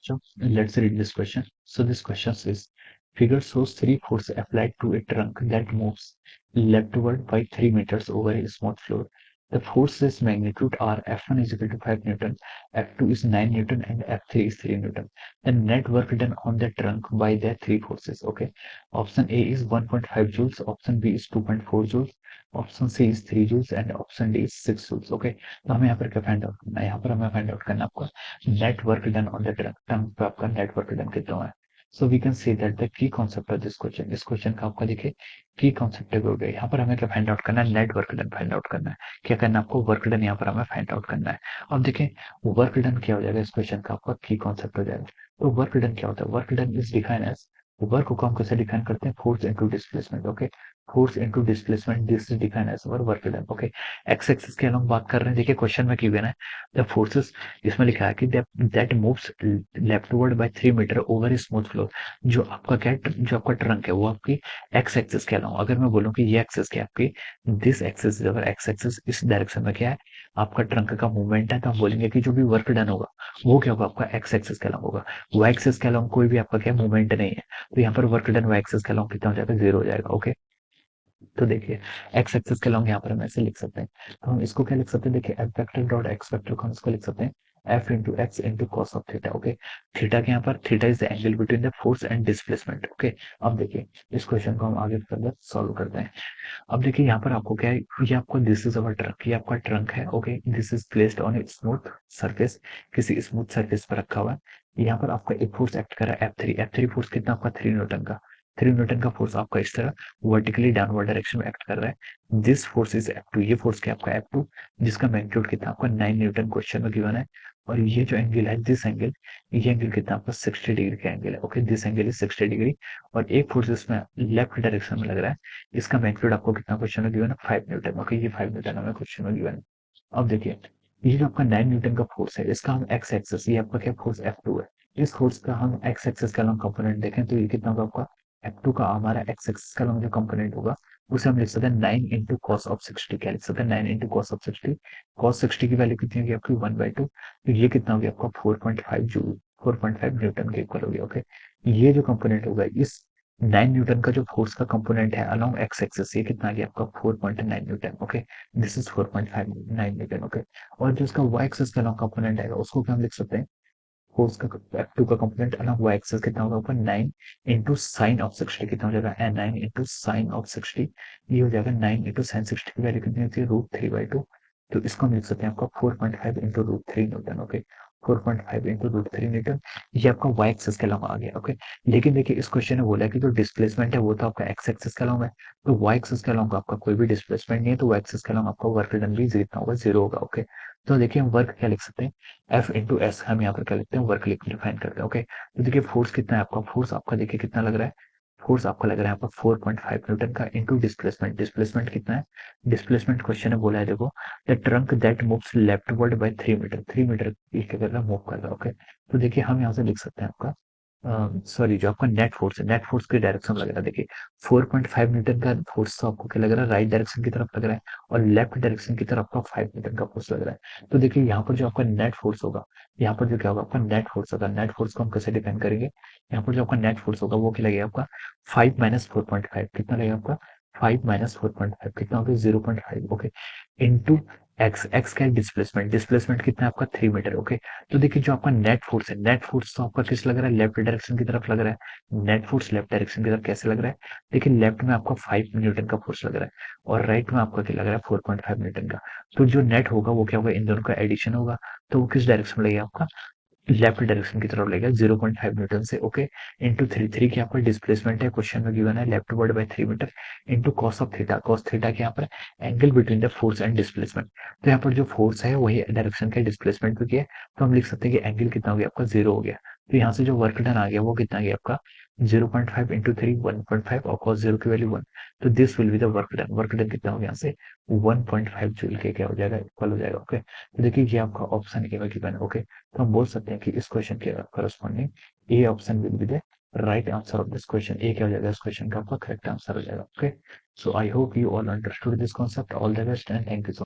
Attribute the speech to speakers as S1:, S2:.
S1: बच्चों, let's read this question. So this question says, figure shows three forces applied to a trunk that moves leftward by 3 meters over a smooth floor. The forces magnitude are F1 is equal to 5 Newton, F2 is 9 Newton, and F3 is 3 Newton. The net work done on the trunk by the three forces. Okay. Option A is 1.5 joules, option B is 2.4 joules, option C is 3 joules and option D is 6 joules. Okay, तो हमें यहाँ पर क्या find out करना है? यहाँ पर हमें फाइंड आउट करना है आपका net work done on the term पे आपका नेट वर्क डन कितना है. So we can see that the key concept of this question, इस क्वेश्चन का आपका देखिए की कॉन्सेप्ट हो गया. यहाँ पर हमें क्या फाइंड आउट करना है? Net work done find out करना है. क्या करना है आपको? वर्क डन यहाँ पर हमें फाइंड आउट करना है. अब देखिए वर्क डन क्या हो जाएगा इस क्वेश्चन का, आपका की कॉन्सेप्ट हो जाएगा. तो वर्क डन क्या होता है? Work done is define as, work को हम कैसे डिफाइन करते हैं? Force into displacement. Okay, force into displacement, this is defined as our work done. Okay, X axis के हम बात कर रहे हैं. देखिए क्वेश्चन में गिवन है द फोर्सेस, इसमें लिखा है कि that moves leftward by 3 metre over smooth floor. जो आपका क्या, जो आपका ट्रंक है वो आपकी एक्स एक्सिस के अलावा, अगर मैं बोलूं कि ये एक्सिस क्या आपकी, दिस एक्सिस, अगर एक्स एक्सिस इस डायरेक्शन में क्या है आपका ट्रंक का मूवमेंट है, तो हम बोलेंगे कि जो भी वर्क डन होगा वो क्या होगा? आपका एक्स एक्सिस के अलावा होगा. वाई एक्सिस के अलावा कोई भी आपका क्या मूवमेंट नहीं है, तो यहाँ पर वर्क डन वाई एक्सिस के अलावा कितना हो जाएगा? 0 हो जाएगा. ओके, तो देखिए एक्स एक्सिस के लॉन्ग यहाँ पर हम ऐसे लिख सकते हैं. तो हम इसको क्या लिख सकते हैं? देखिए F vector dot x vector को हम इसको लिख सकते हैं F into x into cos of theta. Okay, theta के यहाँ पर, theta is the angle between the force and displacement. Okay, अब देखिए इस क्वेश्चन को हम आगे फर्दर सॉल्व करते हैं. अब देखिए यहाँ पर आपको क्या है, ये आपको दिस इज अवर ट्रंक, ये आपका ट्रंक है. Okay, this is placed on a smooth surface, किसी स्मूथ सरफेस पर रखा हुआ है. यहाँ पर आपका एक फोर्स एक्ट कर रहा है F3. F3 फोर्स कितना आपका? 3 न्यूटन का. 3 न्यूटन का फोर्स आपका इस तरह वर्टिकली डाउनवर्ड डायरेक्शन में एक्ट कर रहा है. दिस फोर्स इज F2, ये फोर्स क्या आपका F2, जिसका मैग्नीट्यूड कितना आपका 9 न्यूटन क्वेश्चन में गिवन है. और ये जो एंगल है, दिस एंगल, ये एंगल कितना आपका 60 डिग्री का एंगल है. Okay, this angle is 60 degree. और एक फोर्स इसमें लेफ्ट डायरेक्शन में लग रहा है, इसका मैग्नीट्यूड आपको कितना क्वेश्चन में गिवन है? 5 न्यूटन. ओके, ये 5 न्यूटन हमें क्वेश्चन में गिवन है. अब देखिए ये जो आपका 9 न्यूटन का फोर्स है, इसका हम एक्स एक्सेस, ये आपका क्या फोर्स F2 है, इस फोर्स का हम एक्स एक्सेस का लॉन्ग कंपोनेंट देखें तो ये कितना होगा आपका? F2 का हमारा एक्स एक्सेस का लॉन्ग जो कंपोनेंट होगा उसे हम लिख सकते हैं 9 इंटू कॉस ऑफ 60. क्या लिख सकते हैं? 9 इंटू कॉस ऑफ 60. कॉस 60 की वैल्यू कितनी होगी आपकी? 1/2. तो ये कितना हो गया आपका? 4.5 जूल, 4.5 न्यूटन के इक्वल हो गया. ओके, ये जो कंपोनेंट होगा इस 9 न्यूटन का जो फोर्स का कंपोनेंट है अलोंग एक्स एक्सिस, ये कितना आ गया आपका? 4.9 Newton. Okay, this is 4.59 Newton. Okay, और जो इसका वाई एक्सिस का अलोंग कंपोनेंट आएगा उसको क्या हम लिख सकते हैं? फोर्स का F2 का कंपोनेंट अलोंग वाई एक्सिस कितना होगा आपका? 9 इंटू साइन ऑफ 60. कितना हो जाएगा? 9 इंटू साइन ऑफ 60. ये हो जाएगा 9 इंटू साइन 60 की वैल्यू कितनी होती है? √3/2. तो इसको हम लिख सकते हैं आपका 4.5 into √3 Newton. Okay, 4.5 into √3 Newton, ये आपका वाई एक्सिस के अलावा आ गया. ओके, लेकिन देखिए इस क्वेश्चन में बोला है कि जो डिस्प्लेसमेंट है वो तो आपका एक्स एक्सिस के अलावा है, तो वाई एक्सिस के अलावा आपका कोई भी डिस्प्लेसमेंट नहीं है, तो वाई एक्सिस के अलावा आपका वर्क डन भी कितना होगा? 0 होगा. ओके, तो देखिए हम वर्क क्या लिख सकते हैं? एफ इंटू एस, हम यहाँ पर क्या लिखते हैं? वर्क डिफाइन करते हैं. ओके, तो देखिए फोर्स कितना है आपका? फोर्स आपका देखिए कितना लग रहा है? फोर्स आपका लग रहा है आपका 4.5 न्यूटन का इंटू डिस्प्लेसमेंट. डिस्प्लेसमेंट कितना है? डिस्प्लेसमेंट क्वेश्चन में बोला है देखो, the trunk that moves leftward by 3 metre, 3 metre क्या कर रहा है? मूव कर रहा है. ओके, तो देखिए हम यहाँ से लिख सकते हैं आपका, सॉरी, जो आपका नेट फोर्स है, नेट फोर्स की डायरेक्शन लग रहा है. देखिए 4.5 न्यूटन का फोर्स तो आपको क्या लग रहा है? राइट डायरेक्शन की तरफ लग रहा है, और लेफ्ट डायरेक्शन की तरफ आपका 5 न्यूटन का फोर्स लग रहा है. तो देखिए यहाँ पर जो आपका नेट फोर्स होगा, यहाँ पर जो क्या होगा आपका नेट फोर्स होगा, नेट फोर्स को हम कैसे डिफाइन करेंगे? यहाँ पर जो आपका नेट फोर्स होगा वो क्या लगेगा आपका? 5 माइनस 4.5. कितना लगेगा आपका? 5 माइनस 4.5 कितना होगा? 0.5. ओके, इंटू एक्स, एक्स क्या है? डिस्प्लेसमेंट. डिस्प्लेसमेंट कितना है आपका? 3 मीटर. ओके, तो देखिए जो आपका नेट फोर्स है, नेट फोर्स तो आपका किस लग रहा है? लेफ्ट डायरेक्शन की तरफ लग रहा है. नेट फोर्स लेफ्ट डायरेक्शन की तरफ कैसे लग रहा है? देखिए लेफ्ट में आपका 5 न्यूटन का फोर्स लग रहा है, और राइट में आपका क्या लग रहा है? 4.5 न्यूटन का. तो जो नेट होगा वो क्या होगा? इन दोनों का एडिशन होगा, तो वो किस डायरेक्शन में लगेगा आपका? लेफ्ट डायरेक्शन की तरफ लगेगा 0.5 न्यूटन से. ओके, इंटू 3, 3 की यहाँ पर डिस्प्लेसमेंट है, क्वेश्चन में गिवन है leftward by 3 metre, into cos of theta. Cos theta के यहाँ पर angle between the force and displacement. तो यहाँ पर जो फोर्स है वही डायरेक्शन का डिस्प्लेसमेंट भी किया है, तो हम लिख सकते हैं कि एंगल कितना हो गया आपका? 0 हो गया. तो यहाँ से जो वर्क डन आ गया वो कितना गया आपका? 0.5 इंटू 3, 1.5, और कॉस 0 की वैल्यू 1. तो this will be the work done. Work done कितना हो गया? यहाँ से 1.5 जूल के क्या हो जाएगा? इक्वल हो जाएगा. ओके, तो देखिए ये आपका ऑप्शन ए में गिवन है. ओके, तो हम बोल सकते हैं कि इस क्वेश्चन के corresponding A option will be the right answer of this question. A क्या हो जाएगा? इस क्वेश्चन का आपका करेक्ट आंसर हो जाएगा. Okay, so I hope you all understood this concept. All the best and thank you so